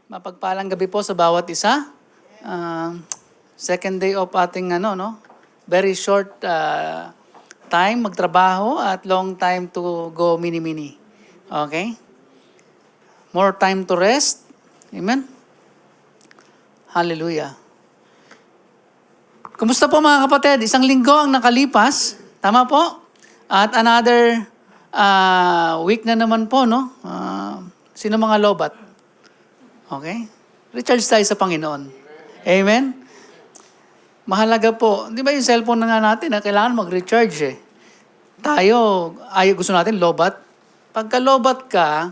Mapagpalang gabi po sa bawat isa. Second day of ating very short time magtrabaho at long time to go mini-mini. Okay? More time to rest. Amen? Hallelujah. Kumusta po mga kapatid? Isang linggo ang nakalipas. Tama po? At another week na naman po, no? Sino mga lobat? Okay? Recharge tayo sa Panginoon. Amen? Mahalaga po. Di ba yung cellphone na nga natin, kailangan mag-recharge eh. Tayo, gusto natin lobat. Pagka lobat ka,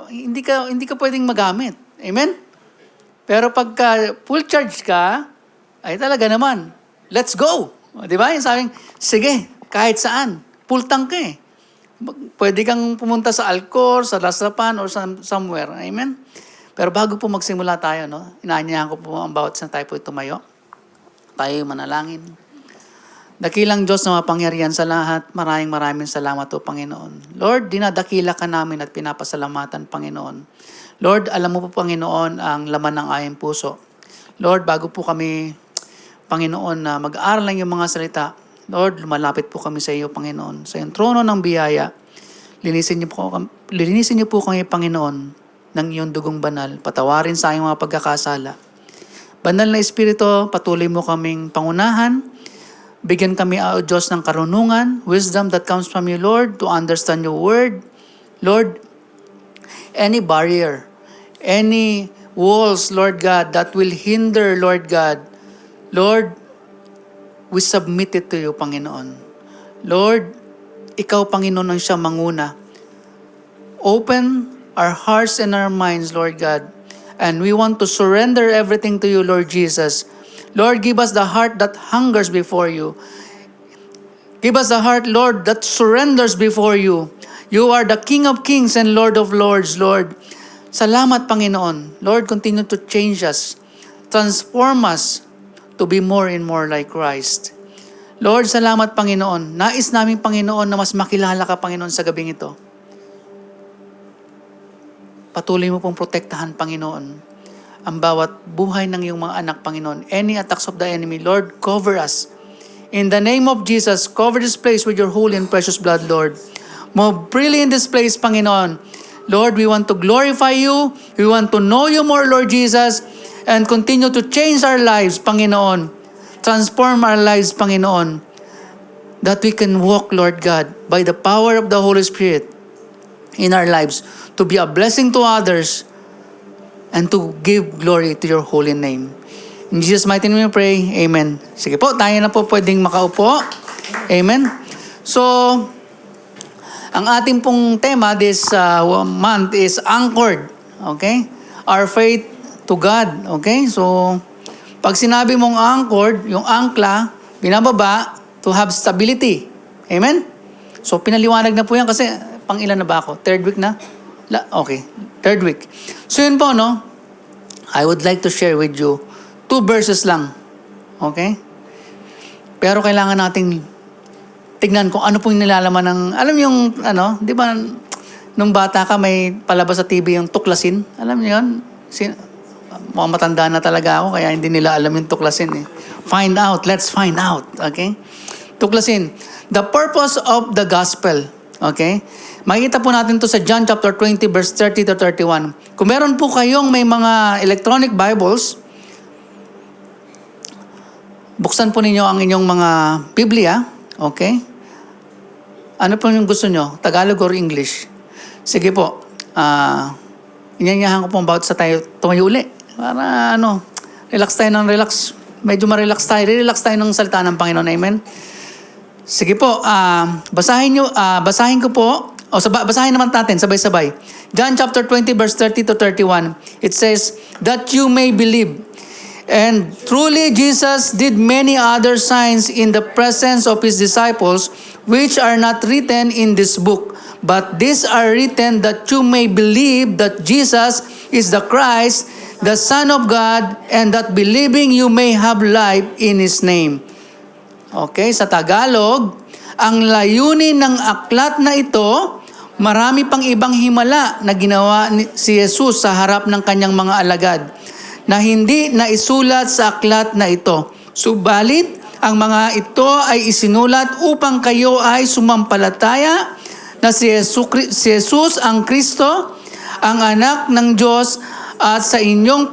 hindi ka pwedeng magamit. Amen? Pero pagka full charge ka, ay talaga naman, let's go. Di ba? Yung sabing, sige, kahit saan. Full tank ka eh. Pwede kang pumunta sa Alcor, sa Lasapan, or somewhere. Amen? Pero bago po magsimula tayo, inaanyahan ko po ang bawat isang tayo po tumayo. Tayo manalangin. Dakilang Diyos na mapangyarihan sa lahat, maraming salamat po, Panginoon. Lord, dinadakila ka namin at pinapasalamatan, Panginoon. Lord, alam mo po, Panginoon, ang laman ng aming puso. Lord, bago po kami, Panginoon, na mag-aaral lang yung mga salita, Lord, lumalapit po kami sa iyo, Panginoon. Sa iyong trono ng biyaya, linisin niyo po kami, Panginoon, ng iyong dugong banal. Patawarin sa aming mga pagkakasala. Banal na Espiritu, patuloy mo kaming pangunahan. Bigyan kami, O Diyos, ng karunungan, wisdom that comes from you, Lord, to understand your word. Lord, any barrier, any walls, Lord God, that will hinder, Lord God, Lord, we submit it to you, Panginoon. Lord, ikaw, Panginoon, ang siya manguna. Open our hearts and our minds, Lord God. And we want to surrender everything to you, Lord Jesus. Lord, give us the heart that hungers before you. Give us the heart, Lord, that surrenders before you. You are the King of Kings and Lord of Lords, Lord. Salamat, Panginoon. Lord, continue to change us. Transform us to be more and more like Christ. Lord, salamat, Panginoon. Nais namin, Panginoon, na mas makilala ka, Panginoon, sa gabing ito. Patuloy mo pong protektahan, Panginoon, ang bawat buhay ng iyong mga anak, Panginoon. Any attacks of the enemy, Lord, cover us. In the name of Jesus, cover this place with your holy and precious blood, Lord. Move freely in this place, Panginoon. Lord, we want to glorify you. We want to know you more, Lord Jesus, and continue to change our lives, Panginoon. Transform our lives, Panginoon, that we can walk, Lord God, by the power of the Holy Spirit in our lives, to be a blessing to others, and to give glory to your holy name. In Jesus' mighty name we pray, Amen. Sige po, tayo na po pwedeng makaupo. Amen. So, ang ating pong tema this month is anchored. Okay? Our faith to God. Okay? So, pag sinabi mong anchored, yung angkla, binababa to have stability. Amen? So, pinaliwanag na po yan kasi pang ilan na ba ako? Third week na? Okay. Third week. So, yun po, no? I would like to share with you 2 verses lang. Okay? Pero kailangan nating tignan kung ano po yung nilalaman ng, alam yung, di ba, nung bata ka may palabas sa TV yung tuklasin? Alam niyo yun? Mukhang matanda na talaga ako, kaya hindi nila alam yung tuklasin eh. Find out. Let's find out. Okay? Tuklasin. The purpose of the gospel. Okay? Makikita po natin to sa John chapter 20 verse 30 to 31. Kung meron po kayong may mga electronic Bibles, buksan po ninyo ang inyong mga Biblia. Okay? Ano po yung gusto nyo? Tagalog or English? Sige po. Inyanyahan ko po bawat sa tayo tumayo uli. Para relax tayo ng relax. Medyo ma-relax tayo. Relax tayo ng salita ng Panginoon. Amen? Sige po. Basahin ko po. Basahin naman natin sabay-sabay. John chapter 20 verse 30 to 31. It says, that you may believe. And truly Jesus did many other signs in the presence of his disciples, which are not written in this book. But these are written that you may believe that Jesus is the Christ, the Son of God, and that believing you may have life in His name. Okay, sa Tagalog, ang layunin ng aklat na ito Marami pang ibang himala na ginawa si Jesus sa harap ng kanyang mga alagad na hindi naisulat sa aklat na ito. Subalit, ang mga ito ay isinulat upang kayo ay sumampalataya na si Jesus ang Kristo, ang anak ng Diyos, at sa inyong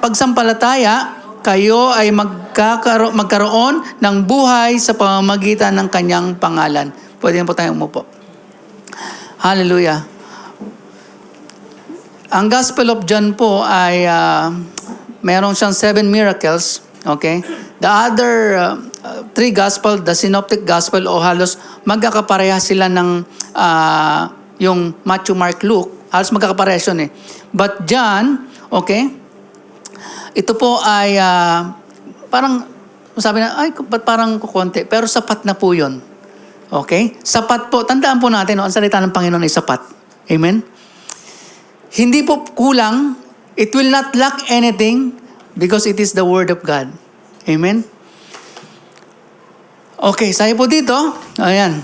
pagsampalataya, kayo ay magkaroon ng buhay sa pamamagitan ng kanyang pangalan. Pwede na po tayong umupo. Hallelujah. Ang Gospel of John po ay meron siyang 7 miracles. Okay? The other 3 Gospel, the Synoptic Gospel o halos magkakapareha sila ng yung Matthew, Mark, Luke. Halos magkakaparehas yun eh. But John, okay, ito po ay parang, sabi na, ay, ba't parang kukunti? Pero sapat na po yun. Okay? Sapat po. Tandaan po natin, ang salita ng Panginoon ay sapat. Amen? Hindi po kulang. It will not lack anything because it is the Word of God. Amen? Okay, sabi po dito, ayan.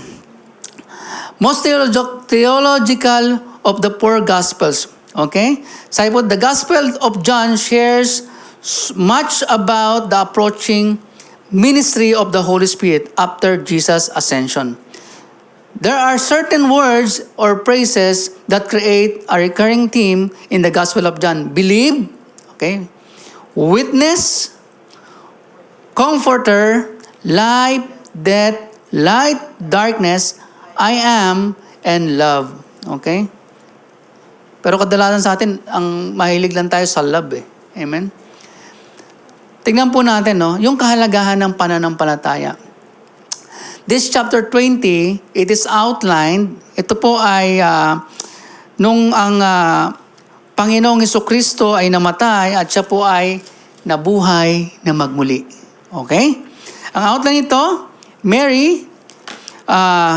Most theological of the 4 Gospels. Okay? Sabi po, the Gospel of John shares much about the approaching ministry of the Holy Spirit after Jesus' ascension. There are certain words or phrases that create a recurring theme in the Gospel of John. Believe, okay, witness, comforter, life, death, light, darkness, I am, and love. Okay? Pero kadalasan sa atin, ang mahilig lang tayo sa love eh. Amen? Tingnan po natin, no, yung kahalagahan ng pananampalataya. This chapter 20, it is outlined. Ito po ay nung ang Panginoong Hesukristo ay namatay at siya po ay nabuhay na magmuli. Okay? Ang outline ito, Mary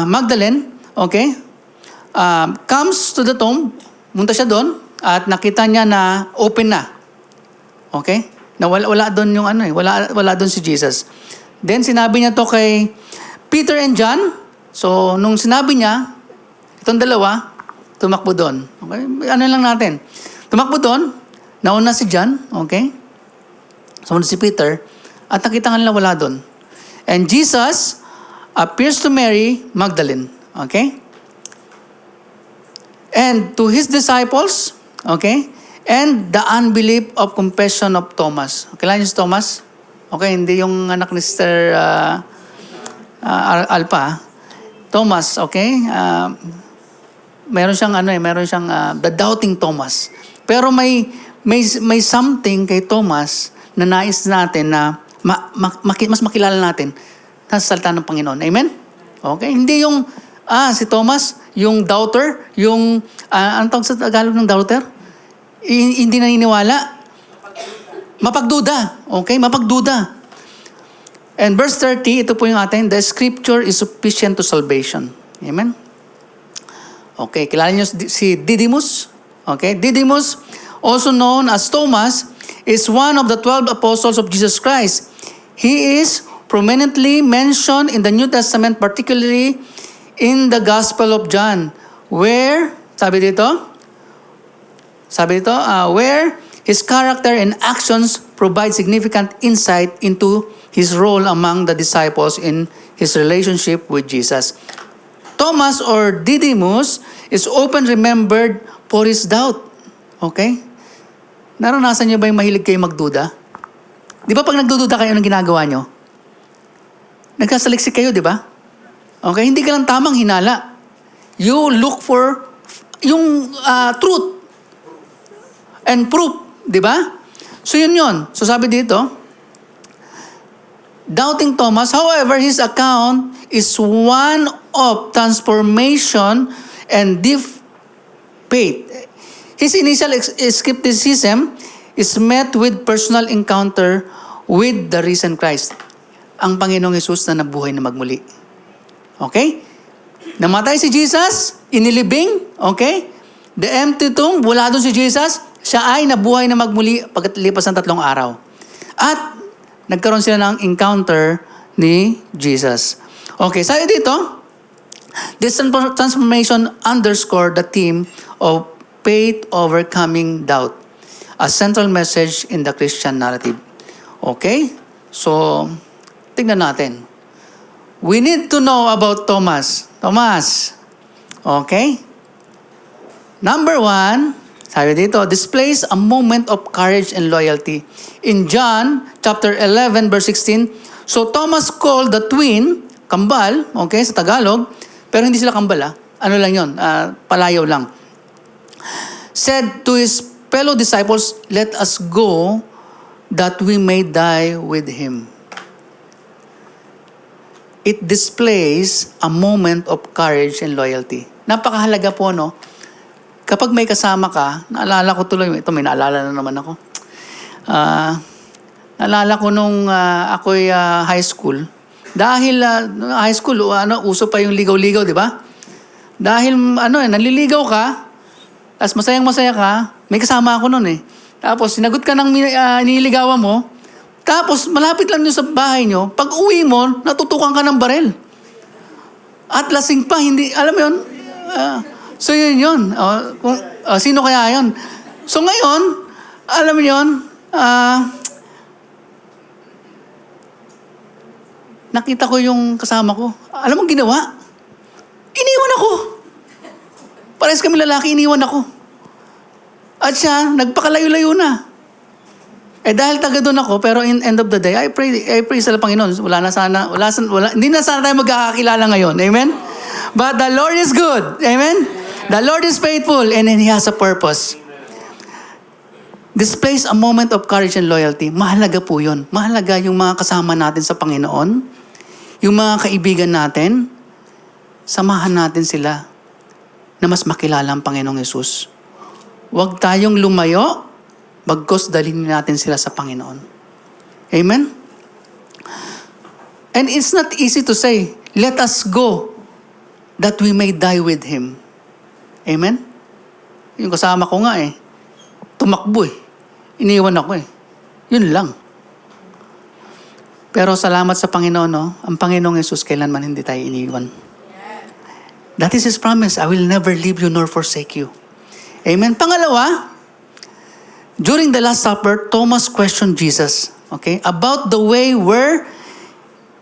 Magdalene, okay, comes to the tomb, munta siya doon, at nakita niya na open na. Okay? Na wala doon yung wala doon si Jesus. Then sinabi niya to kay Peter and John. So nung sinabi niya, itong dalawa, tumakbo doon. Okay? Ano lang natin. Tumakbo doon, nauna si John, okay? Sumunod si Peter, at nakita nga nila wala doon. And Jesus appears to Mary Magdalene, okay? And to his disciples, okay? And the unbelief of confession of Thomas. Kilala niyo si Thomas? Okay, hindi yung anak ni Sister Alpa. Thomas, okay? Meron siyang the doubting Thomas. Pero may something kay Thomas na nais natin na mas makilala natin sa salita ng Panginoon. Amen? Okay? Hindi yung si Thomas, yung doubter, yung anong tawag sa Tagalog ng doubter? Hindi naniniwala. Mapagduda. Okay? Mapagduda. And verse 30, ito po yung atin, the scripture is sufficient to salvation. Amen? Okay, kilala niyo si Didymus? Okay, Didymus, also known as Thomas, is one of the 12 apostles of Jesus Christ. He is prominently mentioned in the New Testament, particularly in the Gospel of John, where, sabi dito, where his character and actions provide significant insight into his role among the disciples in his relationship with Jesus. Thomas or Didymus is often remembered for his doubt. Okay? Naranasan niyo ba yung mahilig kayo magduda? Di ba pag nagdududa kayo, anong ginagawa niyo? Nagkasaliksik kayo, di ba? Okay? Hindi ka lang tamang hinala. You look for yung truth and proof. Di ba? So yun. So sabi dito, doubting Thomas, however, his account is one of transformation and deep faith. His initial skepticism is met with personal encounter with the risen Christ. Ang Panginoong Hesus na nabuhay na magmuli. Okay? Namatay si Jesus, inilibing, okay? The empty tomb, wala doon si Jesus, siya ay nabuhay na magmuli pagkatapos ng 3 araw. At nagkaroon sila ng encounter ni Jesus. Okay, sabi dito, This transformation underscored the theme of faith overcoming doubt, a central message in the Christian narrative. Okay? So, tingnan natin. We need to know about Thomas. Thomas. Okay? Number 1, sabi dito, displays a moment of courage and loyalty. In John chapter 11 verse 16, so Thomas called the twin, kambal, okay, sa Tagalog, pero hindi sila kambal, ano lang yun, palayaw lang. Said to his fellow disciples, let us go that we may die with him. It displays a moment of courage and loyalty. Napakahalaga po, no? Kapag may kasama ka, naalala ko tuloy, ito may naalala na naman ako. Naalala ko nung ako'y high school. Dahil high school, uso pa yung ligaw-ligaw, di ba? Dahil naliligaw ka, tapos masayang-masaya ka, may kasama ako nun eh. Tapos sinagot ka ng nililigawan mo, tapos malapit lang yun sa bahay nyo, pag uwi mo, natutukan ka ng barel. At lasing pa, hindi, alam mo yun? So yun. Sino kaya yun? So ngayon, alam mo yun, nakita ko yung kasama ko. Alam mo ginawa? Iniwan ako. Parehas kami lalaki, iniwan ako. At siya, nagpakalayo-layo na. Dahil taga doon ako, pero in end of the day, I pray sa Panginoon. Hindi na sana tayo magkakakilala ngayon. Amen? But the Lord is good. Amen? The Lord is faithful and He has a purpose. Displays a moment of courage and loyalty. Mahalaga po yun. Mahalaga yung mga kasama natin sa Panginoon. Yung mga kaibigan natin, samahan natin sila na mas makilala ang Panginoong Yesus. Huwag tayong lumayo, bagkus dalhin natin sila sa Panginoon. Amen? And it's not easy to say, let us go that we may die with Him. Amen? Yung kasama ko nga tumakbo iniwan ako Yun lang. Pero salamat sa Panginoon, no? Ang Panginoong Yesus kailanman hindi tayo iniwan. That is His promise. I will never leave you nor forsake you. Amen? Pangalawa, during the Last Supper, Thomas questioned Jesus, okay, about the way where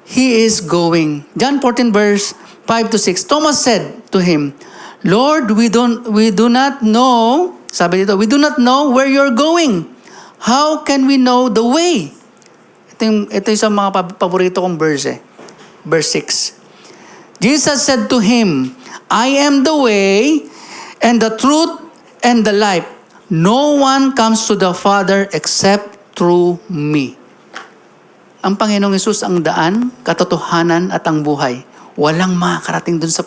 He is going. John 14 verse 5 to 6. Thomas said to Him, Lord, we do not know, sabi dito, we do not know where you're going. How can we know the way? Ito yung sa mga paborito kong verse Verse 6. Jesus said to him, I am the way and the truth and the life. No one comes to the Father except through me. Ang Panginoong Yesus ang daan, katotohanan at ang buhay. Walang makakarating dun sa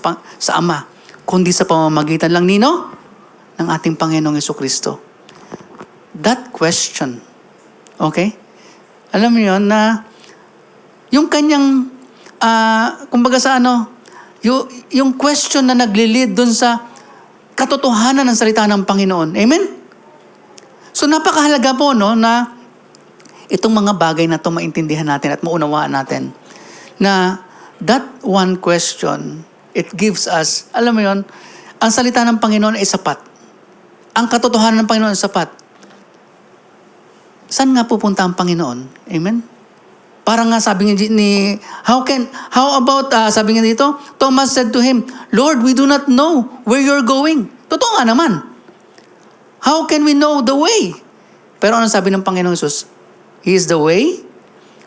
Ama, kundi sa pamamagitan lang ng ating Panginoong Jesucristo. That question, okay? Alam mo yun na yung kanyang, kumbaga sa yung question na naglilid dun sa katotohanan ng salita ng Panginoon. Amen? So napakahalaga po, no, na itong mga bagay na ito maintindihan natin at maunawaan natin na that one question, it gives us, alam mo yun, ang salita ng Panginoon ay sapat. Ang katotohanan ng Panginoon ay sapat. Saan nga pupunta ang Panginoon? Amen? Parang nga sabi ni sabi nga dito, Thomas said to Him, Lord, we do not know where you're going. Totoo nga naman. How can we know the way? Pero ano sabi ng Panginoong Yesus? He is the way,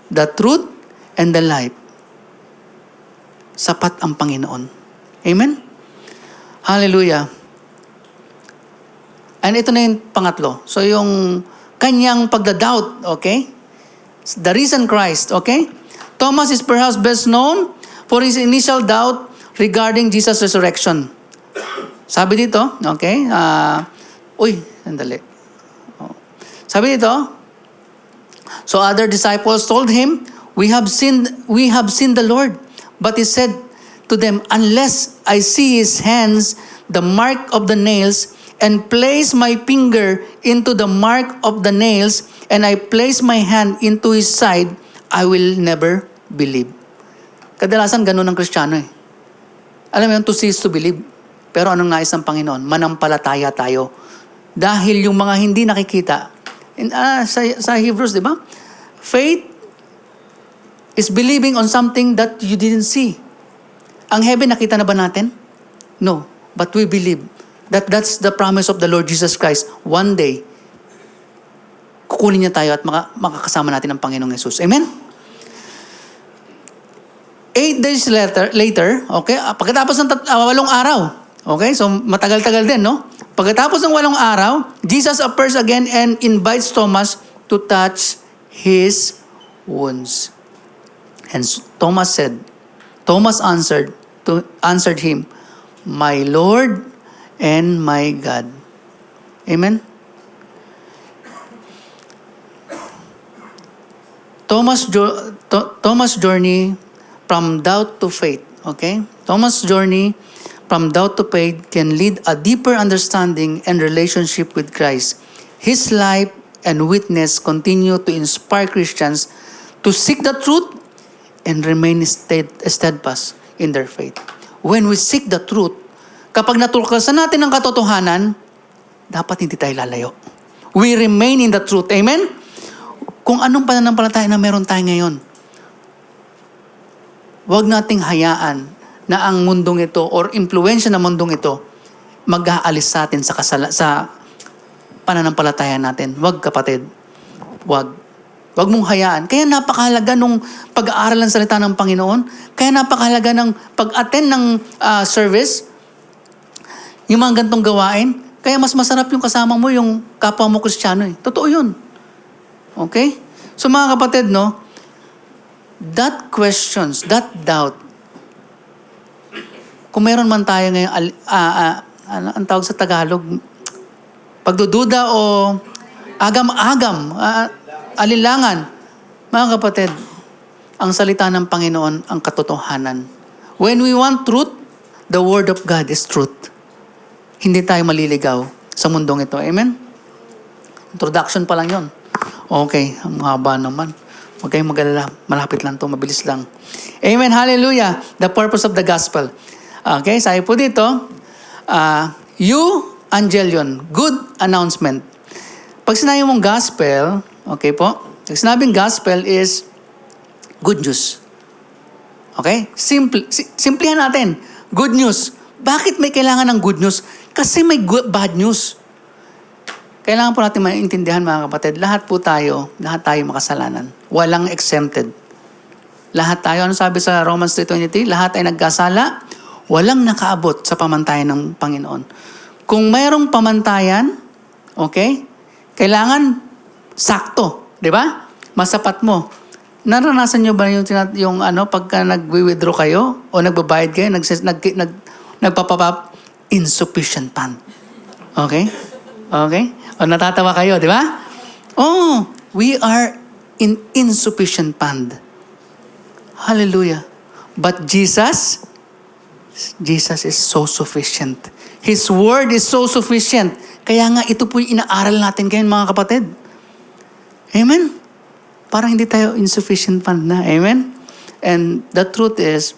the truth, and the life. Sapat ang Panginoon. Amen? Hallelujah. And ito na yung pangatlo. So yung kanyang pagdadoubt, okay? The risen Christ, okay? Thomas is perhaps best known for his initial doubt regarding Jesus' resurrection. Sabi dito, okay? Sandali. Sabi dito, so other disciples told him, we have seen the Lord. But he said to them, unless I see His hands, the mark of the nails, and place my finger into the mark of the nails, and I place my hand into His side, I will never believe. Kadalasan ganun ang Kristiyano Alam mo yun, to see is to believe. Pero anong nais ng Panginoon? Manampalataya tayo. Dahil yung mga hindi nakikita, sa Hebrews, di ba? Faith is believing on something that you didn't see. Ang heaven, nakita na ba natin? No. But we believe that that's the promise of the Lord Jesus Christ. One day, kukunin niya tayo at makakasama natin ang Panginoong Yesus. Amen? 8 days later, okay, pagkatapos ng 8 araw, okay, so matagal-tagal din, no? Pagkatapos ng 8 araw, Jesus appears again and invites Thomas to touch his wounds. And Thomas answered him, "My Lord and my God." Amen? Thomas' journey from doubt to faith, okay? Thomas' journey from doubt to faith can lead a deeper understanding and relationship with Christ. His life and witness continue to inspire Christians to seek the truth and remain steadfast in their faith. When we seek the truth, kapag natuklasan natin ang katotohanan, dapat hindi tayo lalayo. We remain in the truth. Amen? Kung anong pananampalataya na meron tayo ngayon, huwag nating hayaan na ang mundong ito or impluensya ng mundong ito mag-aalis sa atin sa pananampalataya natin. Huwag, kapatid. Huwag. Huwag mong hayaan. Kaya napakahalaga nung pag-aaral ng salita ng Panginoon. Kaya napakahalaga ng pag-attend ng service. Yung mga gantong gawain. Kaya mas masarap yung kasama mo, yung kapwa mo Kristiyano. Totoo yun. Okay? So mga kapatid, no? That questions, that doubt, kung meron man tayo ngayon, ang tawag sa Tagalog, pagdududa o agam-agam, alilangan, mga kapatid, ang salita ng Panginoon, ang katotohanan. When we want truth, the Word of God is truth. Hindi tayo maliligaw sa mundong ito. Amen? Introduction pa lang yon. Okay, ang haba naman. Huwag kayong mag-alala. Malapit lang to, mabilis lang. Amen, hallelujah. The purpose of the gospel. Okay, sabi po dito, Evangelion, good announcement. Pag sinabi mong gospel, okay po, pag sinabing gospel is good news. Okay? Simplihan natin. Good news. Bakit may kailangan ng good news? Kasi may bad news. Kailangan po natin maintindihan, mga kapatid, lahat tayo makasalanan. Walang exempted. Lahat tayo, ano sabi sa Romans 3:23? Lahat ay nagkasala, walang nakaabot sa pamantayan ng Panginoon. Kung mayroong pamantayan, okay, kailangan sakto, di ba? Masapat mo. Naranasan nyo ba yung pagka nag-withdraw kayo o nagbabayad kayo, nagpapapap, insufficient fund. Okay? Okay? O natatawa kayo, di ba? Oh, we are in insufficient fund. Hallelujah. But Jesus is so sufficient. His word is so sufficient. Kaya nga ito po yung inaaral natin ngayon, mga kapatid. Amen? Parang hindi tayo insufficient fund na. Amen? And the truth is,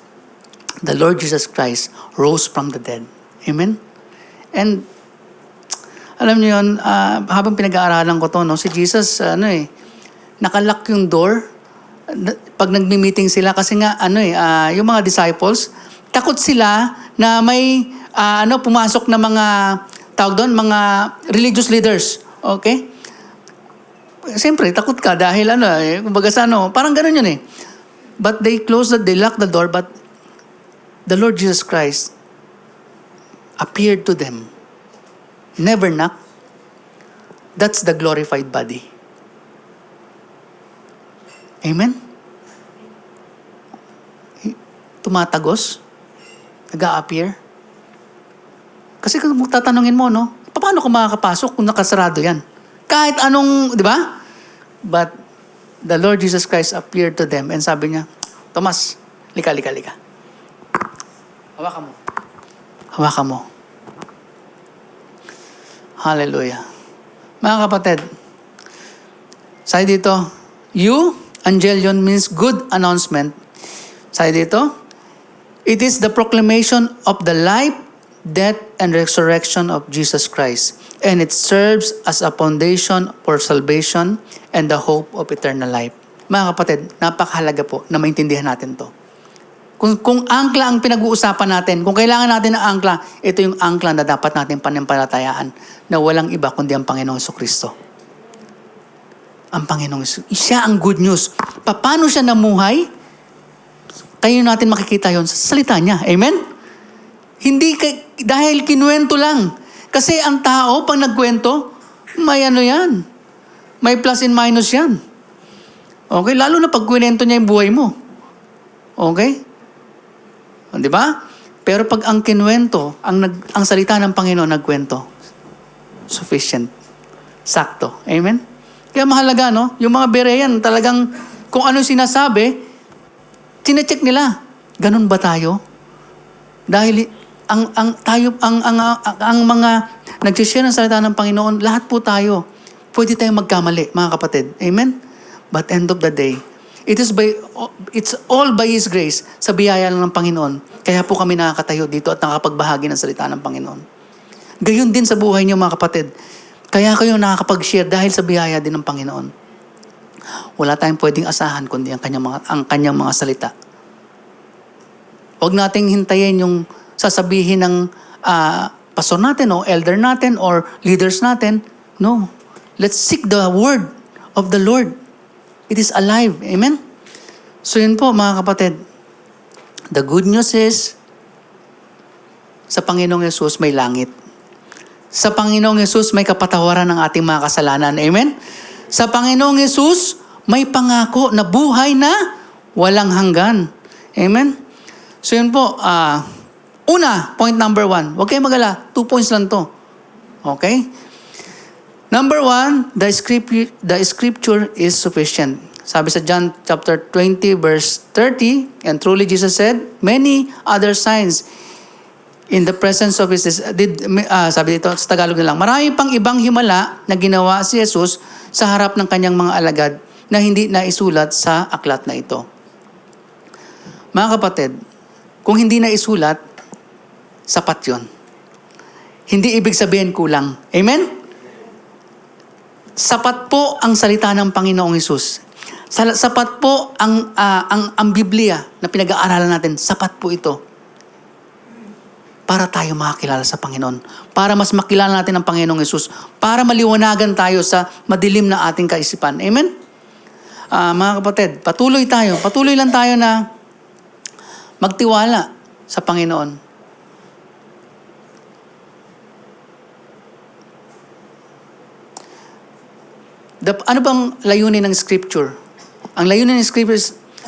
the Lord Jesus Christ rose from the dead. Amen? And alam niyo yun, habang pinag-aaralan ko to, no, si Jesus, nakalock yung door pag nagmi-meeting sila kasi nga, yung mga disciples, takot sila na may, pumasok na mga, tawag doon, mga religious leaders. Okay? Siyempre, takot ka dahil kumbaga parang ganun yun eh. But they locked the door, but the Lord Jesus Christ appeared to them. Never knock. That's the glorified body. Amen? Tumatagos. Nag-a-appear. Kasi kung tatanungin mo, no? Paano kung makakapasok kung nakasarado yan? Kahit anong, di ba? But the Lord Jesus Christ appeared to them and sabi niya, Tomas, lika. Hawakan mo. Hallelujah. Mga kapatid, sabi dito, Evangelion means good announcement. Sabi dito, It is the proclamation of the life, death, and resurrection of Jesus Christ. And it serves as a foundation for salvation and the hope of eternal life. Mga kapatid, napakahalaga po na maintindihan natin to. Kung angkla ang pinag-uusapan natin, kung kailangan natin ng angkla, ito yung angkla na dapat natin panampalatayaan na walang iba kundi ang Panginoong Jesucristo. Ang Panginoong Jesucristo. Siya ang good news. Paano siya namuhay? Kayo natin makikita yon sa salita niya. Amen? Hindi dahil kinuwento lang. Kasi ang tao, pag nagkwento, may ano yan. May plus and minus yan. Okay? Lalo na pag kwento niya yung buhay mo. Okay? Di ba? Pero pag ang kinuwento, ang salita ng Panginoon nagkwento, sufficient. Sakto. Amen? Kaya mahalaga, no? Yung mga Berean, talagang kung ano sinasabi, sinecheck nila. Ganun ba tayo? Dahil ang mga nag-share ng salita ng Panginoon, lahat po tayo, pwede tayong magkamali, mga kapatid. Amen? But end of the day, it's all by His grace, sa biyaya lang ng Panginoon. Kaya po kami nakakatayo dito at nakapagbahagi ng salita ng Panginoon. Gayon din sa buhay niyo, mga kapatid. Kaya kayo nakakapag-share dahil sa biyaya din ng Panginoon. Wala tayong pwedeng asahan kundi ang kanyang mga salita. Huwag nating hintayin yung sasabihin ng pastor natin o elder natin or leaders natin. No. Let's seek the word of the Lord. It is alive. Amen? So yun po, mga kapatid. The good news is, sa Panginoong Yesus may langit. Sa Panginoong Yesus may kapatawaran ng ating mga kasalanan. Amen? Sa Panginoong Yesus may pangako na buhay na walang hanggan. Amen? So yun po, point number 1. Huwag kayong magala. 2 points lang to. Okay? Number 1, the scripture is sufficient. Sabi sa John chapter 20 verse 30, and truly Jesus said, many other signs in the presence of sabi dito sa Tagalog na lang, marami pang ibang himala na ginawa si Jesus sa harap ng kanyang mga alagad na hindi naisulat sa aklat na ito. Mga kapatid, kung hindi naisulat, sapat yun. Hindi ibig sabihin kulang. Amen? Sapat po ang salita ng Panginoong Hesus. Sapat po ang Biblia na pinag-aaralan natin. Sapat po ito. Para tayo makakilala sa Panginoon. Para mas makilala natin ang Panginoong Hesus. Para maliwanagan tayo sa madilim na ating kaisipan. Amen? Mga kapatid, patuloy lang tayo na magtiwala sa Panginoon. Ano bang layunin ng Scripture? Ang layunin ng Scripture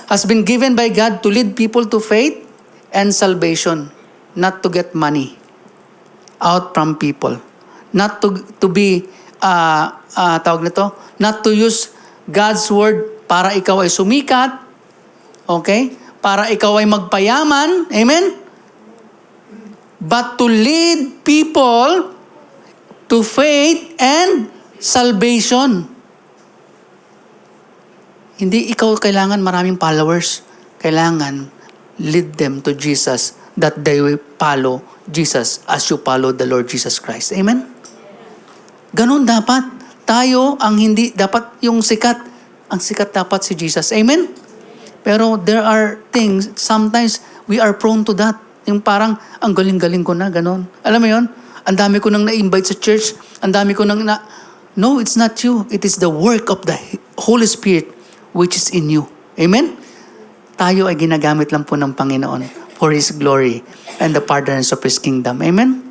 has been given by God to lead people to faith and salvation, not to get money out from people. Not to be, not to use God's word para ikaw ay sumikat, okay? Para ikaw ay magpayaman, amen? But to lead people to faith and salvation. Hindi ikaw kailangan maraming followers. Kailangan lead them to Jesus that they will follow Jesus as you follow the Lord Jesus Christ. Amen? Ganun dapat. Tayo ang hindi, dapat yung sikat. Ang sikat dapat si Jesus. Amen? Pero there are things, sometimes we are prone to that. Yung parang, ang galing-galing ko na, ganun. Alam mo yun? Ang dami ko nang na-invite sa church. Ang dami ko nang No, it's not you. It is the work of the Holy Spirit which is in you. Amen? Tayo ay ginagamit lang po ng Panginoon for His glory and the pardons of His kingdom. Amen?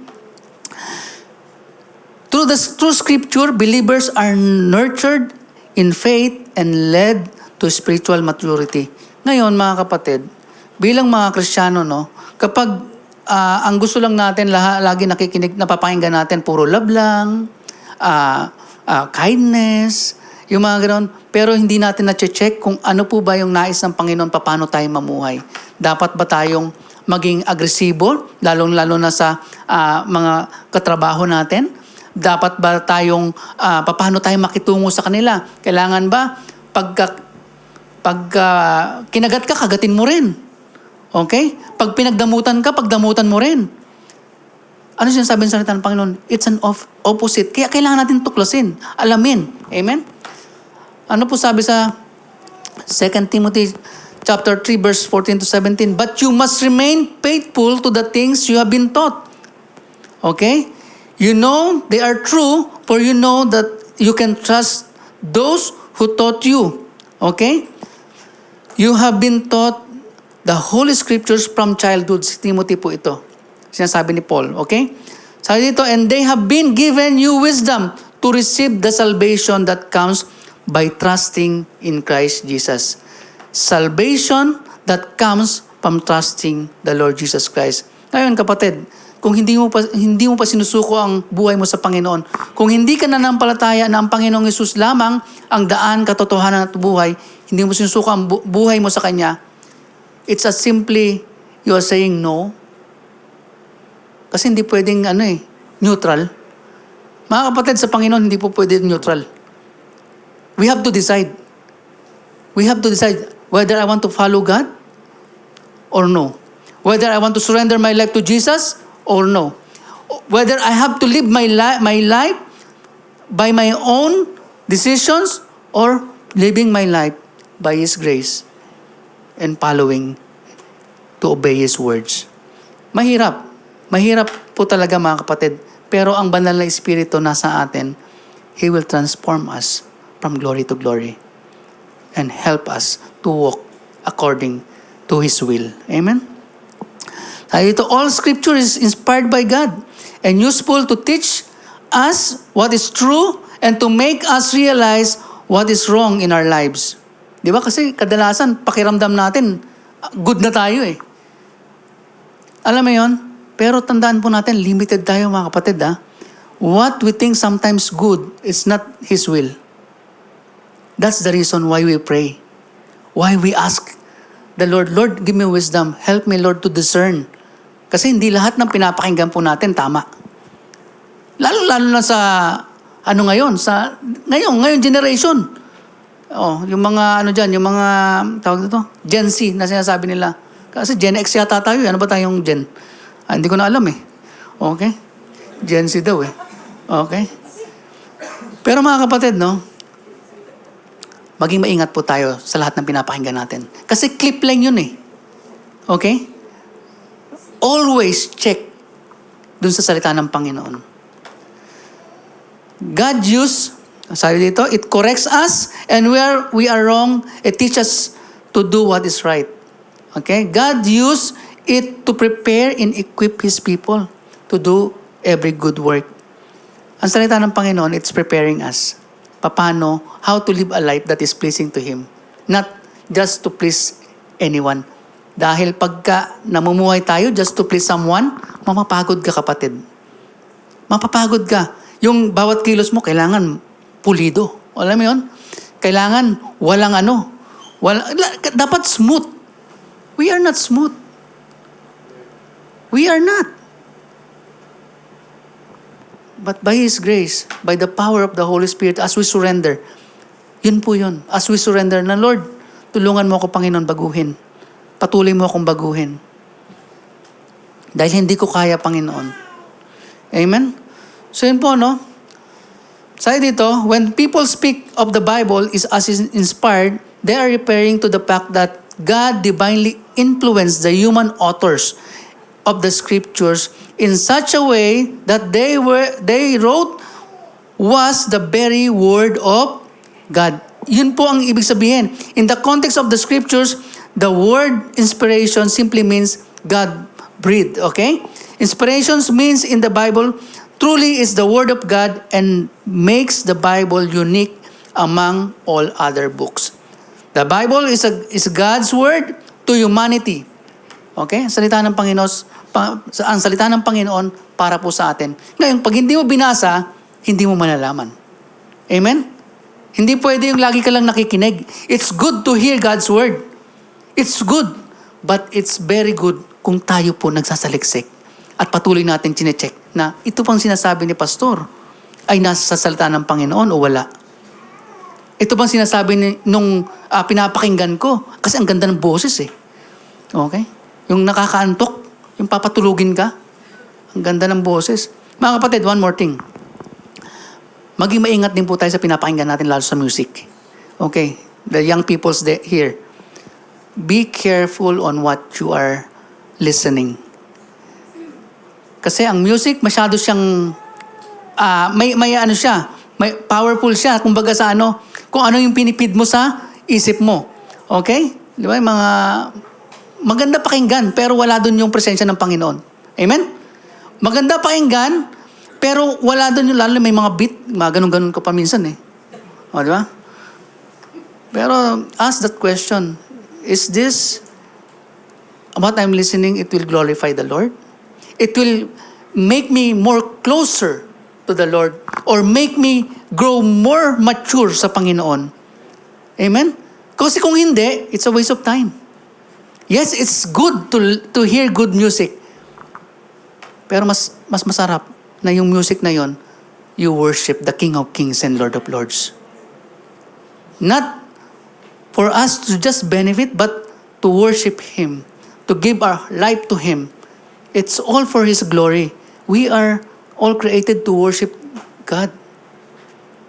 Through Scripture, believers are nurtured in faith and led to spiritual maturity. Ngayon, mga kapatid, bilang mga Kristiyano, no, kapag ang gusto lang natin, lagi napapakinggan natin, puro love lang, kindness, yung mga ganoon. Pero hindi natin na-check kung ano po ba yung nais ng Panginoon, paano tayo mamuhay. Dapat ba tayong maging agresibo, lalong-lalo na sa mga katrabaho natin? Dapat ba tayong, paano tayo makitungo sa kanila? Kailangan ba, pag kinagat ka, kagatin mo rin. Okay? Pag pinagdamutan ka, pagdamutan mo rin. Ano sinasabi ng salita ng Panginoon? It's an opposite. Kaya kailangan natin tuklasin, alamin. Amen? Ano po sabi sa 2 Timothy chapter 3 verse 14 to 17? But you must remain faithful to the things you have been taught. Okay? You know they are true, for you know that you can trust those who taught you. Okay? You have been taught the Holy Scriptures from childhood. Si Timothy po ito. Sinasabi ni Paul. Okay? Sabi dito, and they have been given you wisdom to receive the salvation that comes by trusting in Christ Jesus. Salvation that comes from trusting the Lord Jesus Christ. Ngayon kapatid, kung hindi mo pa sinusuko ang buhay mo sa Panginoon, kung hindi ka nanampalataya na ang Panginoong Hesus lamang ang daan, katotohanan at buhay, hindi mo sinusuko ang buhay mo sa Kanya, it's as simply you are saying no. Kasi hindi pwedeng neutral. Mga kapatid, sa Panginoon, hindi po pwede neutral. We have to decide. We have to decide whether I want to follow God or no. Whether I want to surrender my life to Jesus or no. Whether I have to live my life by my own decisions or living my life by His grace and following to obey His words. Mahirap. Mahirap po talaga mga kapatid. Pero ang banal na Espiritu nasa atin, He will transform us from glory to glory and help us to walk according to His will. Amen? Ito, all Scripture is inspired by God and useful to teach us what is true and to make us realize what is wrong in our lives. Di ba? Kasi kadalasan, pakiramdam natin, good na tayo eh. Alam mo yun? Pero tandaan po natin, limited tayo mga kapatid ha. What we think sometimes good is not His will. That's the reason why we pray. Why we ask the Lord, Lord, give me wisdom. Help me, Lord, to discern. Kasi hindi lahat ng pinapakinggan po natin tama. Lalo na sa, ngayon generation. Yung mga, yung mga, tawag dito, Gen Z na sinasabi nila. Kasi Gen X yata tayo, ano ba tayong Gen? Hindi ko na alam eh. Okay? Gen Z daw eh. Okay? Pero mga kapatid, maging maingat po tayo sa lahat ng pinapakinggan natin. Kasi clip lang yun eh. Okay? Always check dun sa salita ng Panginoon. God sabi dito, it corrects us, and where we are wrong, it teaches us to do what is right. Okay? God used it to prepare and equip His people to do every good work. Ang salita ng Panginoon, it's preparing us. Paano, how to live a life that is pleasing to Him. Not just to please anyone. Dahil pagka namumuhay tayo just to please someone, mapapagod ka kapatid. Mapapagod ka. Yung bawat kilos mo, kailangan pulido. Alam mo yun? Kailangan walang dapat smooth. We are not smooth. We are not. But by His grace, by the power of the Holy Spirit, as we surrender, yun po yun. As we surrender na, Lord, tulungan mo ako, Panginoon, baguhin. Patuloy mo akong baguhin. Dahil hindi ko kaya, Panginoon. Amen? So yun po, Sabi dito, when people speak of the Bible as inspired, they are referring to the fact that God divinely influenced the human authors of the Scriptures in such a way that they wrote was the very word of God. Yun po ang ibig sabihin. In the context of the Scriptures, the word inspiration simply means God breathed, okay? Inspirations means in the Bible truly is the word of God and makes the Bible unique among all other books. The Bible is God's word to humanity. Okay? Ang salita ng Panginoon para po sa atin. Ngayon, pag hindi mo binasa, hindi mo malalaman. Amen? Hindi pwede yung lagi ka lang nakikinig. It's good to hear God's word. It's good. But it's very good kung tayo po nagsasaliksik at patuloy natin chinecheck na ito pang sinasabi ni Pastor ay nasa salita ng Panginoon o wala. Ito bang sinasabi nung pinapakinggan ko? Kasi ang ganda ng boses eh. Okay? Yung nakakaantok, yung papatulugin ka. Ang ganda ng boses. Mga kapatid, one more thing. Maging maingat din po tayo sa pinapakinggan natin lalo sa music. Okay, the young peoples here. Be careful on what you are listening. Kasi ang music masyado siyang may ano siya, may powerful siya kumbaga sa ano, kung ano yung pinipid mo sa isip mo. Okay? Di ba? Mga maganda pakinggan pero wala doon yung presensya ng Panginoon. Amen? Maganda pakinggan pero wala doon yung lalo may mga beat, mga ganun-ganun ka pa minsan eh. O, di ba? Pero ask that question, is this what I'm listening, it will glorify the Lord? It will make me more closer to the Lord or make me grow more mature sa Panginoon. Amen? Kasi kung hindi, it's a waste of time. Yes, it's good to hear good music. Pero mas masarap na yung music na yon, you worship the King of Kings and Lord of Lords. Not for us to just benefit, but to worship Him, to give our life to Him. It's all for His glory. We are all created to worship God.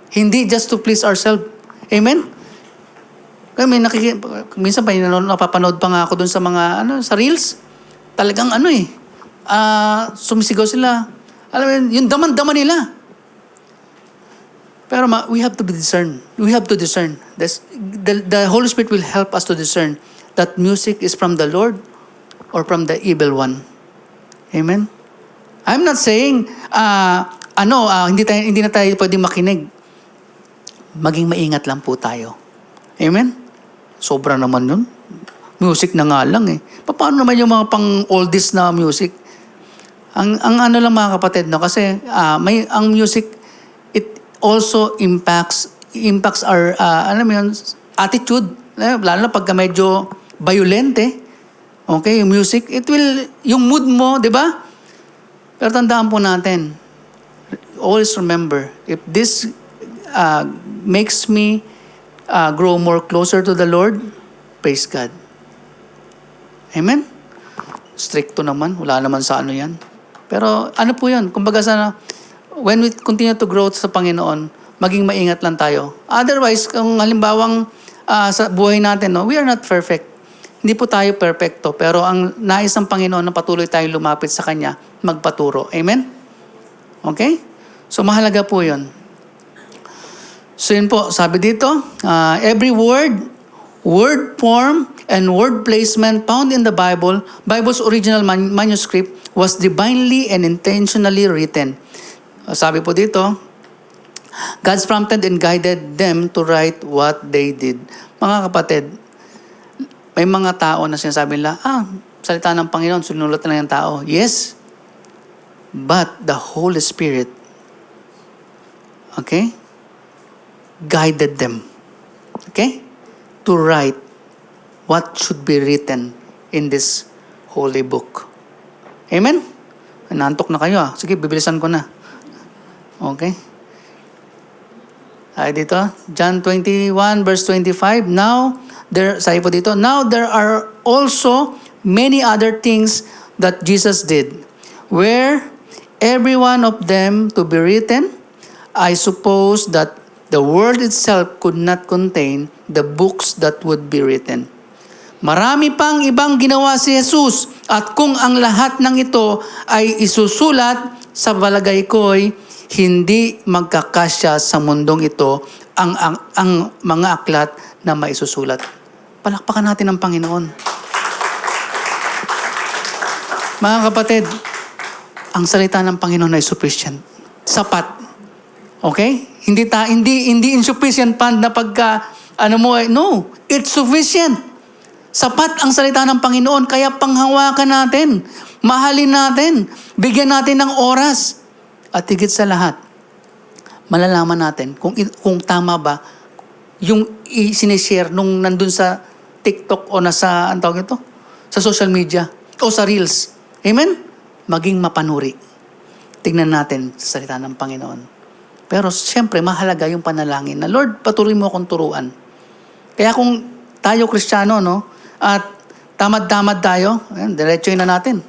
Hindi just to please ourselves. Amen? Kaya minsan pa napapanood pa nga ako dun sa mga, sa reels. Talagang sumisigaw sila. Alam mo, yung daman-daman nila. Pero we have to be discern. We have to discern. The Holy Spirit will help us to discern that music is from the Lord or from the evil one. Amen? I'm not saying, hindi na tayo pwede makinig. Maging maingat lang po tayo. Amen? Sobra naman yun. Music na nga lang eh. Paano naman yung mga pang-oldies na music? Ang ano lang mga kapatid, no? Kasi ang music, it also impacts our, attitude. Lalo na pagka medyo violent eh. Okay, yung music, yung mood mo, di ba? Pero tandaan po natin, always remember, if this makes me grow more closer to the Lord, praise God. Amen? Stricto naman, wala naman sa ano yan. Pero ano po yun, kumbaga when we continue to grow sa Panginoon, maging maingat lang tayo. Otherwise, kung halimbawang sa buhay natin, we are not perfect. Hindi po tayo perfecto, pero ang nais ng Panginoon na patuloy tayong lumapit sa Kanya, magpaturo. Amen? Okay? So mahalaga po yun. So yun po, sabi dito, every word form, and word placement found in the Bible's original manuscript was divinely and intentionally written. Sabi po dito, God's prompted and guided them to write what they did. Mga kapatid, may mga tao na sinasabi nila, salita ng Panginoon, sinulat na lang yung tao. Yes, but the Holy Spirit, okay, guided them, okay, to write what should be written in this holy book. Amen? Nantok na kayo Sige, bibilisan ko na. Okay? Ay dito, John 21 verse 25. Sabi po dito, now there are also many other things that Jesus did. Were every one of them to be written, I suppose that the world itself could not contain the books that would be written. Marami pang ibang ginawa si Jesus at kung ang lahat ng ito ay isusulat, sa palagay ko'y hindi magkakasya sa mundong ito ang mga aklat na maisusulat. Palakpakan natin ang Panginoon. Mga kapatid, ang salita ng Panginoon ay sufficient. Sapat. Okay? Hindi insufficient pa na pagka no, it's sufficient. Sapat ang salita ng Panginoon, kaya panghawakan natin, mahalin natin, bigyan natin ng oras. At higit sa lahat, malalaman natin kung tama ba yung sinishare nung nandun sa TikTok o nasa, sa social media o sa Reels. Amen? Maging mapanuri. Tingnan natin sa salita ng Panginoon. Pero siyempre, mahalaga yung panalangin na, Lord, patuloy mo akong turuan. Kaya kung tayo Kristiyano, at tamad-tamad tayo, ayan, diretsoin na natin.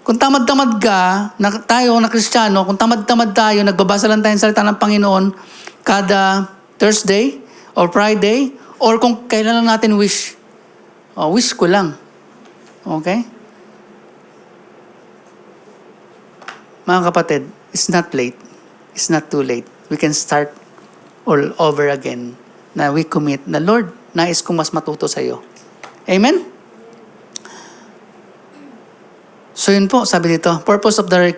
Kung tamad-tamad ka, tayo na Kristiyano, kung tamad-tamad tayo, nagbabasa lang tayo ng salita ng Panginoon kada Thursday or Friday, or kung kailan lang natin wish. Wish ko lang. Okay? Mga kapatid, it's not late. It's not too late. We can start all over again na we commit na, Lord, nais kong mas matuto sa iyo. Amen? So yun po, sabi dito, purpose of the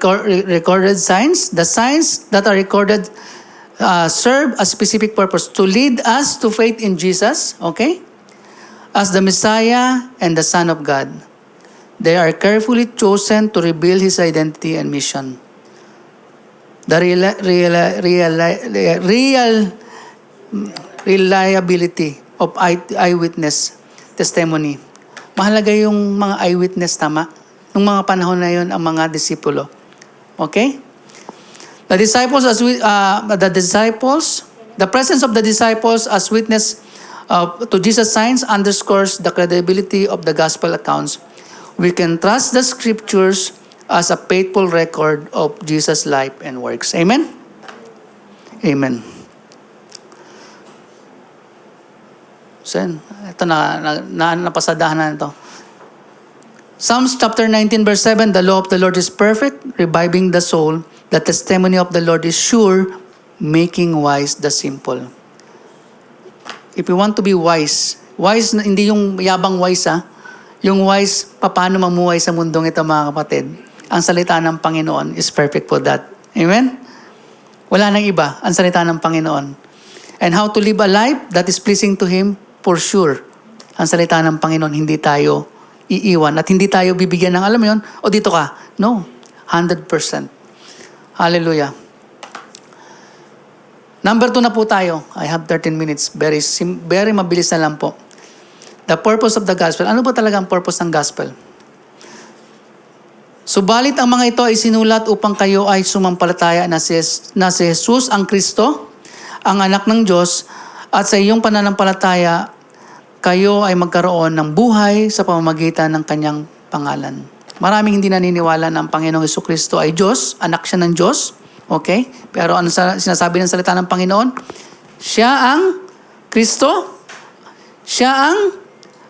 recorded signs, the signs that are recorded serve a specific purpose to lead us to faith in Jesus, okay? As the Messiah and the Son of God. They are carefully chosen to reveal His identity and mission. The reliability of eyewitness testimony. Mahalaga yung mga eyewitness, tama? Nung mga panahon na yun, ang mga disipulo. Okay? The presence of the disciples as witness to Jesus' signs underscores the credibility of the gospel accounts. We can trust the scriptures as a faithful record of Jesus' life and works. Amen? Amen. So, ito napasadahan na ito. Psalms chapter 19 verse 7, the law of the Lord is perfect, reviving the soul. The testimony of the Lord is sure, making wise the simple. If you want to be wise, hindi yung yabang wise yung wise, paano mamuhay sa mundong ito mga kapatid. Ang salita ng Panginoon is perfect for that. Amen? Wala nang iba, ang salita ng Panginoon. And how to live a life that is pleasing to Him, for sure. Ang salita ng Panginoon, hindi tayo iiwan. At hindi tayo bibigyan ng, alam mo yun, o dito ka. No, 100%. Hallelujah. Number 2 na po tayo. I have 13 minutes. Very mabilis na lang po. The purpose of the gospel. Ano ba talaga ang purpose ng gospel? Subalit ang mga ito ay sinulat upang kayo ay sumampalataya na si Jesus ang Kristo, ang anak ng Diyos, at sa iyong pananampalataya, kayo ay magkaroon ng buhay sa pamamagitan ng kanyang pangalan. Maraming hindi naniniwala na ang Panginoong Jesucristo ay Diyos, anak siya ng Diyos. Okay? Pero ano sinasabi ng salita ng Panginoon? Siya ang Kristo, siya ang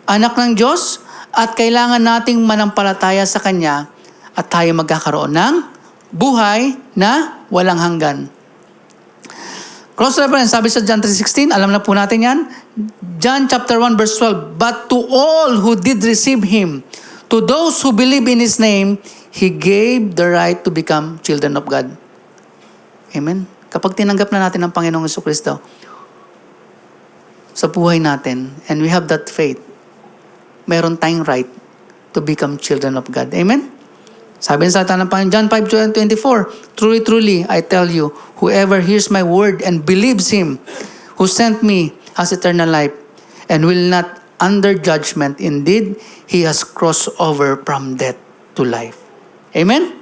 anak ng Diyos, at kailangan nating manampalataya sa Kanya at tayo magkakaroon ng buhay na walang hanggan. Cross-reference, sabi sa John 3:16, alam na po natin yan. John chapter 1 verse 12, but to all who did receive Him, to those who believe in His name, He gave the right to become children of God. Amen? Kapag tinanggap na natin ang Panginoong Jesucristo sa buhay natin, and we have that faith, meron tayong right to become children of God. Amen? Sabi sa salita ng Panginoon, John 5:24, truly, truly, I tell you, whoever hears my word and believes Him who sent me has eternal life and will not under judgment. Indeed, he has crossed over from death to life. Amen?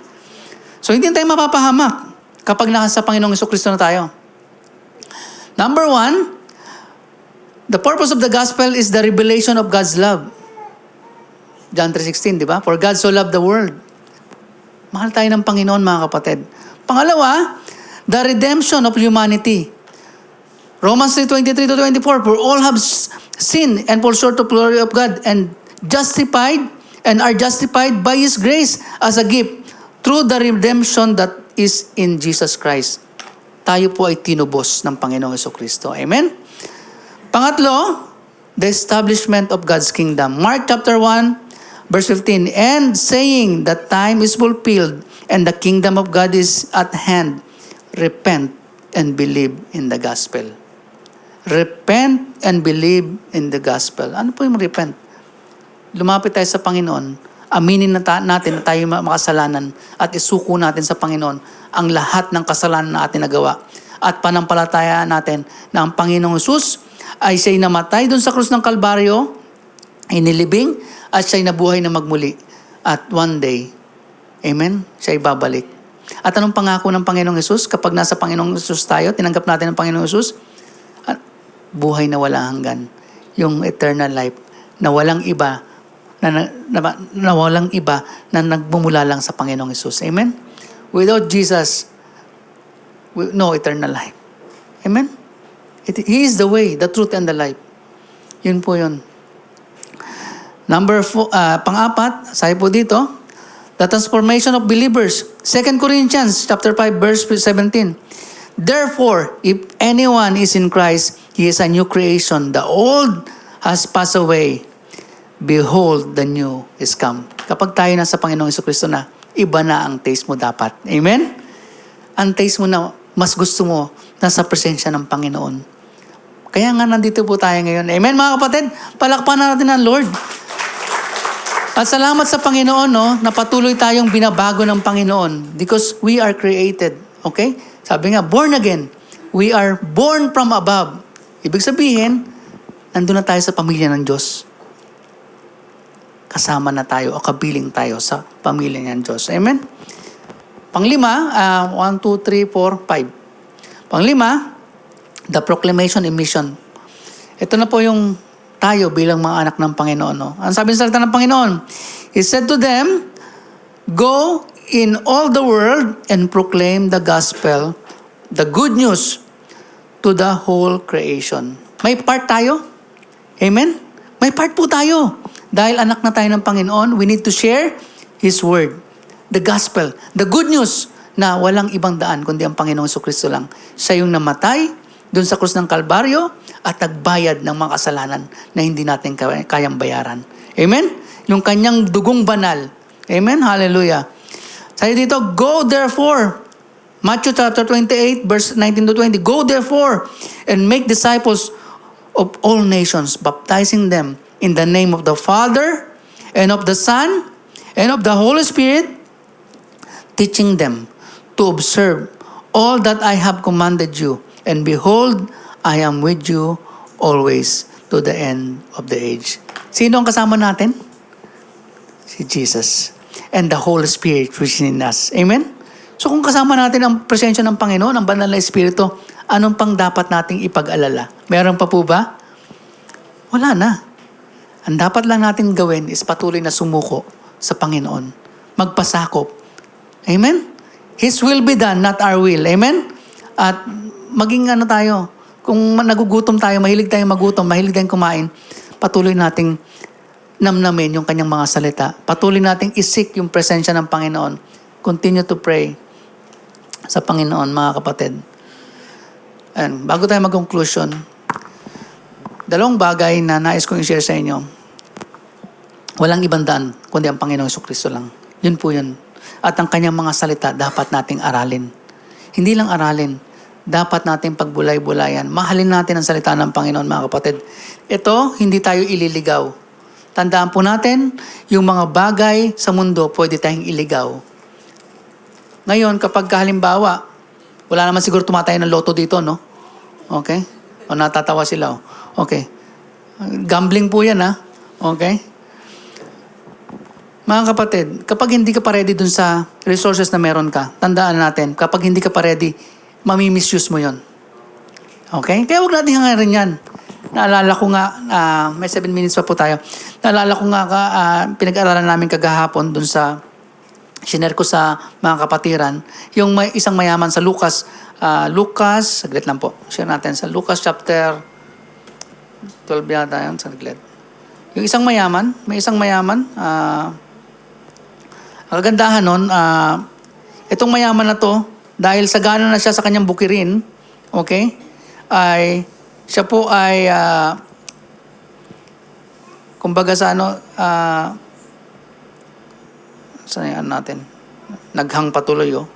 So, hindi tayo mapapahamak kapag nasa Panginoong Jesucristo na tayo. Number 1, the purpose of the gospel is the revelation of God's love. John 3:16, di ba? For God so loved the world. Mahal tayo ng Panginoon, mga kapatid. Pangalawa, the redemption of humanity. Romans 3:23-24, for all have sinned and fall short of the glory of God and are justified by His grace as a gift through the redemption that is in Jesus Christ. Tayo po ay tinubos ng Panginoong Jesucristo. Amen? Pangatlo, the establishment of God's kingdom. Mark chapter 1, verse 15, and saying that time is fulfilled and the kingdom of God is at hand, repent and believe in the gospel. Repent and believe in the gospel. Ano po yung repent? Lumapit tayo sa Panginoon, aminin natin na tayo makasalanan at isuko natin sa Panginoon ang lahat ng kasalanan na ating nagawa. At panampalatayaan natin na ang Panginoong Jesus ay siya'y namatay doon sa krus ng Kalbaryo, inilibing, at siya'y nabuhay na magmuli. At one day, amen, siya'y babalik. At anong pangako ng Panginoong Jesus? Kapag nasa Panginoong Jesus tayo, tinanggap natin ang Panginoong Jesus, buhay na walang hanggan. Yung eternal life na walang iba na walang iba na nagmumula lang sa Panginoong Hesus. Amen? Without Jesus, no eternal life. Amen? He is the way, the truth, and the life. Yun po yun. Pang-apat, sabi po dito, the transformation of believers. 2 Corinthians chapter 5, verse 17. Therefore, if anyone is in Christ, he is a new creation. The old has passed away. Behold, the new is come. Kapag tayo nasa Panginoong Jesucristo na, iba na ang taste mo dapat. Amen? Ang taste mo na mas gusto mo nasa presensya ng Panginoon. Kaya nga nandito po tayo ngayon. Amen, mga kapatid? Palakpakan natin ang Lord. At salamat sa Panginoon, no, na patuloy tayong binabago ng Panginoon because we are created. Okay? Sabi nga, born again. We are born from above. Ibig sabihin, nandun na tayo sa pamilya ng Diyos. Kasama na tayo o kabiling tayo sa pamilya ng Diyos. Amen? Panglima, 1, 2, 3, 4, 5. Panglima, the proclamation and mission. Ito na po yung tayo bilang mga anak ng Panginoon. No? Ang sabi ng salita ng Panginoon, He said to them, go in all the world and proclaim the gospel, the good news to the whole creation. May part tayo? Amen? May part po tayo. Dahil anak na tayo ng Panginoon, we need to share His word. The gospel. The good news na walang ibang daan kundi ang Panginoong Jesucristo lang. Siya yung namatay doon sa krus ng Kalbaryo at nagbayad ng mga kasalanan na hindi natin kayang bayaran. Amen? Yung kanyang dugong banal. Amen? Hallelujah. Sabi dito, go therefore. Matthew chapter 28, verse 19 to 20. Go therefore and make disciples of all nations, baptizing them in the name of the Father and of the Son and of the Holy Spirit, teaching them to observe all that I have commanded you. And behold, I am with you always to the end of the age. Sino ang kasama natin? Si Jesus. And the Holy Spirit which is in us. Amen? So kung kasama natin ang presensya ng Panginoon, ang banal na Espiritu, anong pang dapat nating ipag-alala? Meron pa po ba? Wala na. Ang dapat lang natin gawin is patuloy na sumuko sa Panginoon. Magpasakop. Amen? His will be done, not our will. Amen? At maging tayo, kung nagugutom tayo, mahilig tayong magutom, mahilig tayong kumain, patuloy nating namnamin yung kanyang mga salita. Patuloy nating isik yung presensya ng Panginoon. Continue to pray sa Panginoon, mga kapatid. And bago tayo mag-conclusion, dalawang bagay na nais kong i-share sa inyo. Walang ibang daan, kundi ang Panginoong Jesucristo lang. Yun po yun. At ang kanyang mga salita, dapat nating aralin. Hindi lang aralin, dapat nating pagbulay-bulayan. Mahalin natin ang salita ng Panginoon, mga kapatid. Ito, hindi tayo ililigaw. Tandaan po natin, yung mga bagay sa mundo, pwede tayong iligaw. Ngayon, kapag halimbawa, wala naman siguro tumatay ng loto dito, no? Okay? O natatawa sila, oh. Okay. Gambling po yan, ha? Okay? Mga kapatid, kapag hindi ka pa ready dun sa resources na meron ka, tandaan natin, kapag hindi ka pa ready, mami-misuse mo yon. Okay? Kaya huwag natin hangarin yan. Naalala ko nga, may 7 minutes pa po tayo. Naalala ko nga, pinag-aralan namin kagahapon dun sa, shinare ko sa mga kapatiran, yung may isang mayaman sa Lucas, saglit lang po, share natin sa Lucas chapter 12 yata yun, saglit. Yung isang mayaman, may isang mayaman, ang kagandahan nun, itong mayaman na to, dahil sagana na siya sa kanyang bukirin, okay, ay, siya po ay, kumbaga sa saan natin, naghang patuloy, oh.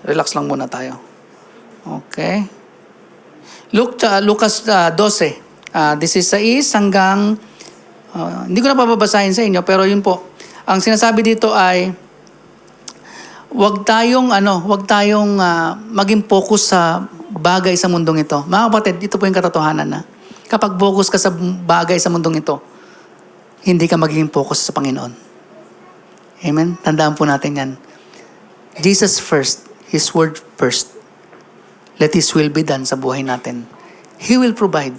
Relax lang muna tayo. Okay. Lucas 12, 16 hanggang, hindi ko na pababasahin sa inyo, pero yun po. Ang sinasabi dito ay, wag tayong maging focus sa bagay sa mundong ito. Mga kapatid, ito po yung katotohanan na. Kapag focus ka sa bagay sa mundong ito, hindi ka magiging focus sa Panginoon. Amen? Tandaan po natin yan. Jesus first, His word first. Let His will be done sa buhay natin. He will provide.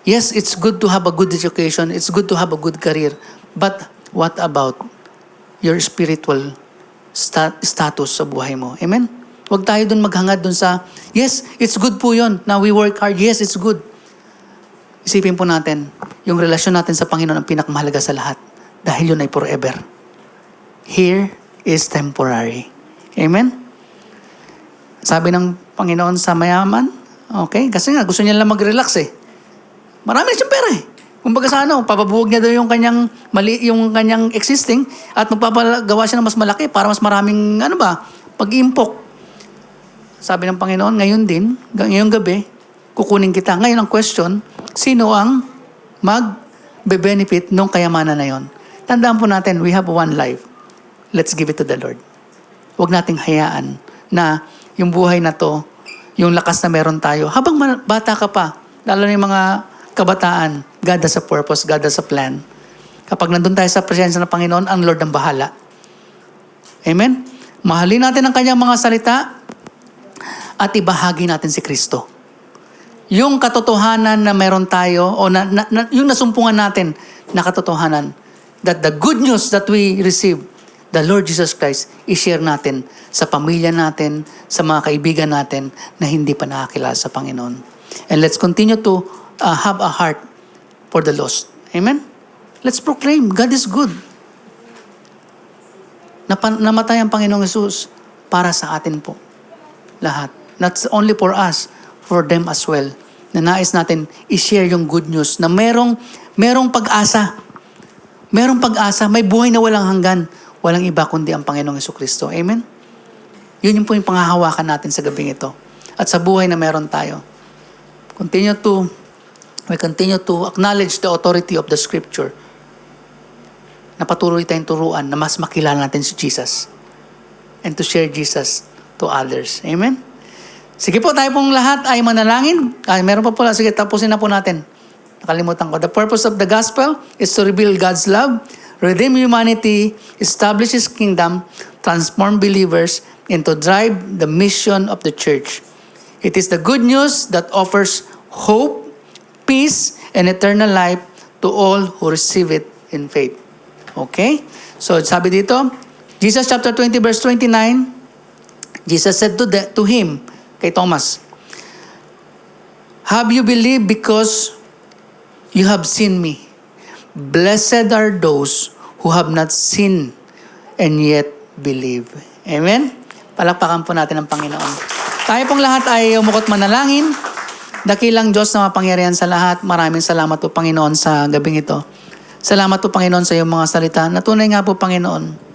Yes, it's good to have a good education. It's good to have a good career. But what about your spiritual status sa buhay mo? Amen? Huwag tayo dun maghangad dun sa, yes, it's good po yun. Now we work hard. Yes, it's good. Isipin po natin, yung relasyon natin sa Panginoon ang pinakamahalaga sa lahat. Dahil yun ay forever. Here is temporary. Amen? Sabi ng Panginoon sa mayaman, okay? Kasi nga, gusto niya lang mag-relax eh. Marami siyang pera eh. Kumbaga sa papabuhog niya daw yung kanyang existing at magpapagawa siya ng mas malaki para mas maraming, pag-impok. Sabi ng Panginoon, ngayong gabi, kukunin kita. Ngayon ang question, sino ang mag-benefit ng kayamanan na yon? Tandaan po natin, we have one life. Let's give it to the Lord. Huwag nating hayaan na yung buhay na to, yung lakas na meron tayo, habang bata ka pa, lalo na yung mga kabataan, God has a purpose, God has a plan. Kapag nandun tayo sa presensya ng Panginoon, ang Lord ang bahala. Amen? Mahalin natin ang kanyang mga salita at ibahagi natin si Kristo. Yung katotohanan na meron tayo o yung nasumpungan natin na katotohanan, that the good news that we receive, the Lord Jesus Christ, i-share natin sa pamilya natin, sa mga kaibigan natin na hindi pa nakakilala sa Panginoon. And let's continue to have a heart for the lost. Amen? Let's proclaim, God is good. Namatay ang Panginoong Jesus para sa atin po. Lahat. Not only for us, for them as well. Na nais natin i-share yung good news na merong pag-asa. Merong pag-asa. May buhay na walang hanggan. Walang iba kundi ang Panginoong Jesucristo. Amen? Yun yung po yung panghahawakan natin sa gabing ito. At sa buhay na meron tayo. We continue to acknowledge the authority of the Scripture. Na patuloy tayong turuan na mas makilala natin si Jesus. And to share Jesus to others. Amen? Sige po, tayo pong lahat ay manalangin. Meron pa pala. Sige, tapusin na po natin. Nakalimutan ko. The purpose of the gospel is to reveal God's love, redeem humanity, establish His kingdom, transform believers, and to drive the mission of the church. It is the good news that offers hope, peace, and eternal life to all who receive it in faith. Okay? So, sabi dito, Jesus chapter 20 verse 29, Jesus said to him, kay Thomas, have you believed because you have seen me? Blessed are those who have not seen and yet believe. Amen? Palakpakan po natin ang Panginoon. Tayo pong lahat ay umukot manalangin. Dakilang Diyos na mapangyarihan sa lahat. Maraming salamat po Panginoon sa gabing ito. Salamat po Panginoon sa iyong mga salita. Natunay nga po Panginoon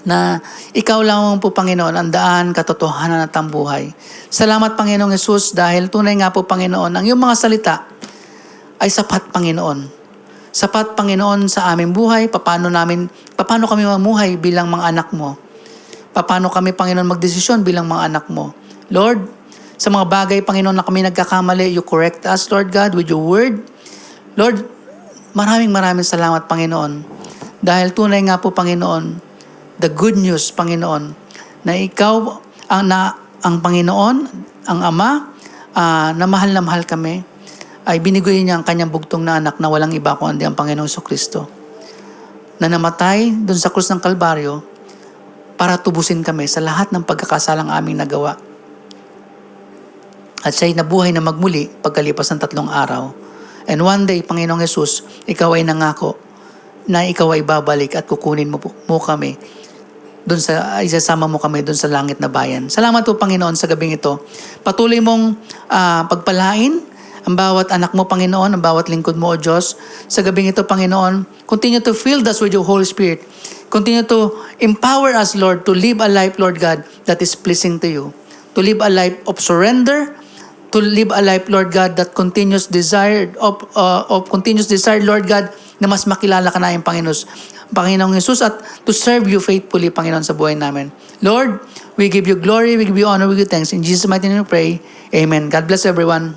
na ikaw lamang po Panginoon ang daan, katotohanan at ang buhay. Salamat Panginoong Jesus dahil tunay nga po Panginoon ang iyong mga salita ay sapat Panginoon. Sapat Panginoon sa aming buhay, paano kami mamuhay bilang mga anak mo. Paano kami Panginoon magdesisyon bilang mga anak mo. Lord, sa mga bagay Panginoon na kami nagkakamali, you correct us Lord God with your word. Lord, maraming salamat Panginoon. Dahil tunay nga po Panginoon, the good news, Panginoon, na ikaw ang Panginoon, ang Ama, na mahal kami, ay binigay niya ang kanyang bugtong na anak na walang iba kundi ang Panginoong Jesucristo, na namatay doon sa krus ng Kalbaryo para tubusin kami sa lahat ng pagkakasalang aming nagawa. At siya'y nabuhay na magmuli pagkalipas ng 3 araw. And one day, Panginoong Jesus, ikaw ay nangako na ikaw ay babalik at kukunin mo kami doon isasama mo kami doon sa langit na bayan. Salamat po Panginoon sa gabing ito. Patuloy mong pagpalain ang bawat anak mo Panginoon, ang bawat lingkod mo o Diyos. Sa gabing ito Panginoon, continue to fill us with your Holy Spirit. Continue to empower us Lord to live a life Lord God that is pleasing to you. To live a life of surrender, to live a life Lord God that continuous desire Lord God na mas makilala ka na yung Panginoong Jesus at to serve you faithfully, Panginoon, sa buhay namin. Lord, we give you glory, we give you honor, we give you thanks. In Jesus' mighty name we pray. Amen. God bless everyone.